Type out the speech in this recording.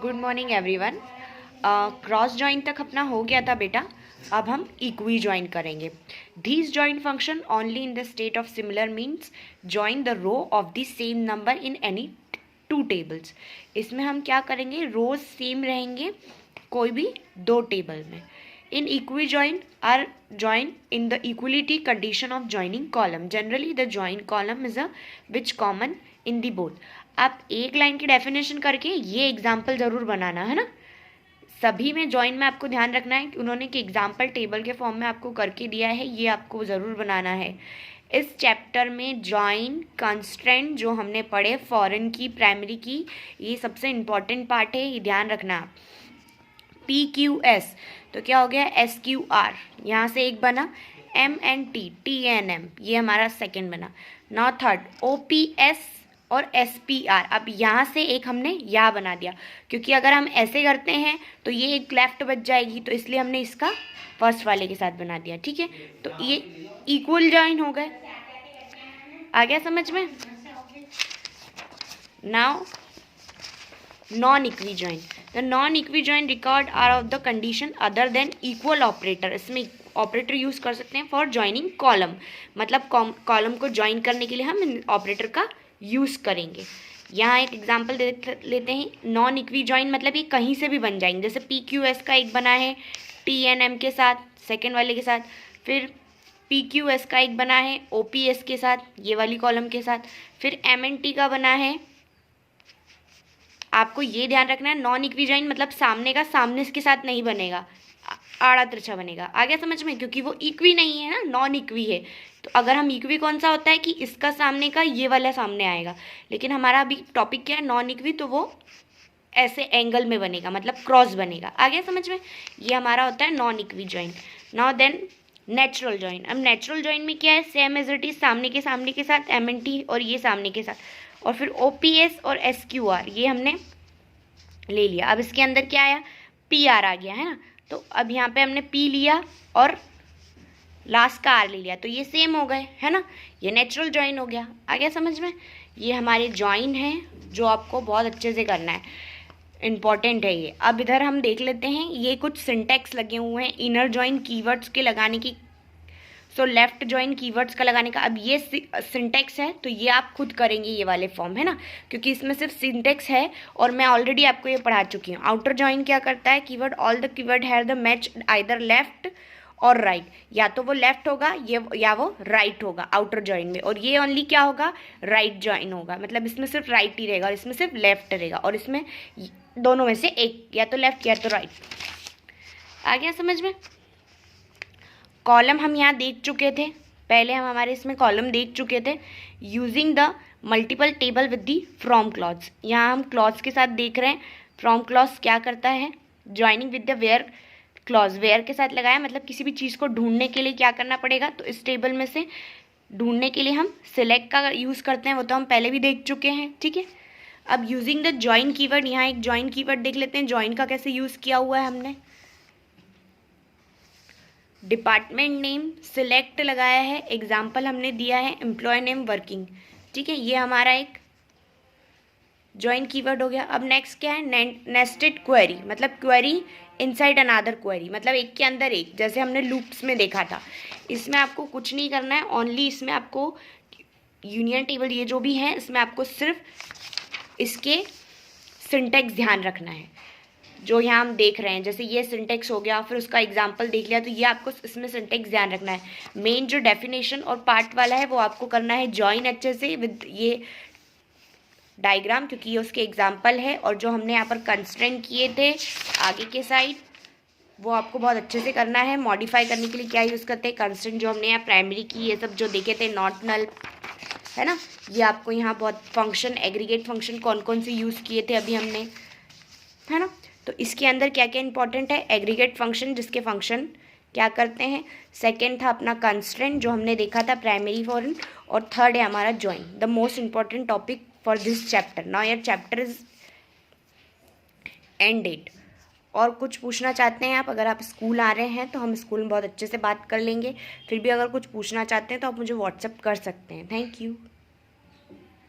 Good morning everyone. Cross join तक अपना हो गया था बेटा। अब हम इक्वी जॉइन करेंगे। This join function only in the state of similar means join the row of the same number in any two tables. इसमें हम क्या करेंगे, रोज सेम रहेंगे कोई भी दो टेबल में। In equi join are join in the equality condition of joining column. Generally the join column is a which common in the both. आप एक लाइन की डेफिनेशन करके ये एग्जाम्पल जरूर बनाना है ना। सभी में जॉइन में आपको ध्यान रखना है कि उन्होंने कि एग्जाम्पल टेबल के फॉर्म में आपको करके दिया है, ये आपको ज़रूर बनाना है। इस चैप्टर में जॉइन कंस्ट्रेंट जो हमने पढ़े फॉरेन की, प्राइमरी की, ये सबसे इम्पॉर्टेंट पार्ट है, ये ध्यान रखना आप। पी क्यू एस तो क्या हो गया, एस क्यू आर, यहाँ से एक बना, M N T, T N M, ये हमारा सेकंड बना। Now third O P S और एस पी आर। अब यहाँ से एक हमने या बना दिया, क्योंकि अगर हम ऐसे करते हैं तो ये एक लेफ्ट बच जाएगी, तो इसलिए हमने इसका फर्स्ट वाले के साथ बना दिया। ठीक है, तो ये इक्वल जॉइन हो गए। आ गया समझ में। Now non equi join. The non equi join record are of the condition other than equal operator. इसमें ऑपरेटर यूज कर सकते हैं फॉर ज्वाइनिंग कॉलम, मतलब कॉलम को ज्वाइन करने के लिए हम ऑपरेटर का यूज करेंगे। यहाँ एक एग्जांपल लेते हैं। नॉन इक्वी जॉइन मतलब ये कहीं से भी बन जाएंगे, जैसे पी क्यू एस का एक बना है टी एन एम के साथ, सेकेंड वाले के साथ, फिर पी क्यू एस का एक बना है ओ पी एस के साथ, ये वाली कॉलम के साथ, फिर एम एन टी का बना है। आपको ये ध्यान रखना है, नॉन इक्वी जॉइन मतलब सामने का सामने के साथ नहीं बनेगा, आड़ा तिरछा बनेगा। आ गया समझ में, क्योंकि वो इक्वी नहीं है ना, नॉन इक्वी है। तो अगर हम इक्वी कौन सा होता है कि इसका सामने का ये वाला सामने आएगा, लेकिन हमारा अभी टॉपिक क्या है, नॉन इक्वी, तो वो ऐसे एंगल में बनेगा, मतलब क्रॉस बनेगा। आ गया समझ में, ये हमारा होता है non equi join. Now then natural join. अब नेचुरल जॉइन में क्या है, सेम एज इट इज, सामने के साथ एम एन टी और ये सामने के साथ, और फिर ओ पी एस और एस क्यू आर ये हमने ले लिया। अब इसके अंदर क्या आया, पी आर आ गया है ना, तो अब यहाँ पे हमने पी लिया और लास्ट का आर ले लिया, तो ये सेम हो गए है ना, ये नेचुरल जॉइन हो गया। आ गया समझ में। ये हमारे जॉइन है जो आपको बहुत अच्छे से करना है, इम्पॉर्टेंट है ये। अब इधर हम देख लेते हैं, ये कुछ सिंटेक्स लगे हुए हैं इनर जॉइन कीवर्ड्स के लगाने की, सो लेफ्ट जॉइन कीवर्ड्स का लगाने का। अब ये सिंटेक्स है तो ये आप खुद करेंगे, ये वाले फॉर्म है ना, क्योंकि इसमें सिर्फ सिंटेक्स है और मैं ऑलरेडी आपको ये पढ़ा चुकी हूँ। आउटर जॉइन क्या करता है, keyword all the keyword have the match either left और राइट, या तो वो लेफ्ट होगा ये या वो राइट होगा आउटर जॉइन में, और ये ओनली क्या होगा, राइट जॉइन होगा, मतलब इसमें सिर्फ राइट ही रहेगा और इसमें सिर्फ लेफ्ट रहेगा, और इसमें दोनों में से एक, या तो लेफ्ट या तो राइट। आ गया समझ में। कॉलम हम यहाँ देख चुके थे, पहले हम हमारे इसमें कॉलम देख चुके थे। Using the multiple table with the from clause, यहाँ हम क्लॉज के साथ देख रहे हैं। फ्रॉम क्लॉज क्या करता है, joining with the where clause, where के साथ लगाया, मतलब किसी भी चीज़ को ढूंढने के लिए क्या करना पड़ेगा, तो इस टेबल में से ढूंढने के लिए हम सिलेक्ट का यूज़ करते हैं, वो तो हम पहले भी देख चुके हैं। ठीक है, अब यूजिंग द ज्वाइन कीवर्ड, यहाँ एक ज्वाइन कीवर्ड देख लेते हैं, ज्वाइन का कैसे यूज़ किया हुआ है हमने। डिपार्टमेंट नेम सिलेक्ट लगाया है, एग्जाम्पल हमने दिया है एम्प्लॉय नेम वर्किंग। ठीक है, ये हमारा एक ज्वाइन कीवर्ड हो गया। अब नेक्स्ट क्या है, नेस्टेड क्वेरी, मतलब क्वेरी इनसाइड अनदर क्वेरी, मतलब एक के अंदर एक, जैसे हमने लूप्स में देखा था। इसमें आपको कुछ नहीं करना है, ओनली इसमें आपको यूनियन टेबल ये जो भी है, इसमें आपको सिर्फ इसके सिंटेक्स ध्यान रखना है जो यहाँ हम देख रहे हैं। जैसे ये सिंटेक्स हो गया, फिर उसका एग्जाम्पल देख लिया, तो ये आपको इसमें सिंटेक्स ध्यान रखना है। मेन जो डेफिनेशन और पार्ट वाला है वो आपको करना है ज्वाइन अच्छे से विद ये डायग्राम, क्योंकि ये उसके एग्जाम्पल है, और जो हमने यहाँ पर कंस्ट्रेंट किए थे आगे के साइड वो आपको बहुत अच्छे से करना है। मॉडिफाई करने के लिए क्या यूज़ करते हैं, कंस्ट्रेंट जो हमने यहाँ प्राइमरी की ये सब जो देखे थे, नॉट नल है ना, ये आपको यहाँ बहुत फंक्शन, एग्रीगेट फंक्शन कौन कौन से यूज़ किए थे अभी हमने, है ना। तो इसके अंदर क्या क्या इंपॉर्टेंट है, एग्रीगेट फंक्शन जिसके फंक्शन क्या करते हैं, सेकेंड था अपना कंस्ट्रेंट जो हमने देखा था प्राइमरी फॉरेन, और थर्ड है हमारा join, the most important topic for this chapter. Now your chapter is ended. और कुछ पूछना चाहते हैं आप, अगर आप स्कूल आ रहे हैं तो हम स्कूल में बहुत अच्छे से बात कर लेंगे, फिर भी अगर कुछ पूछना चाहते हैं तो आप मुझे व्हाट्सएप कर सकते हैं। Thank you.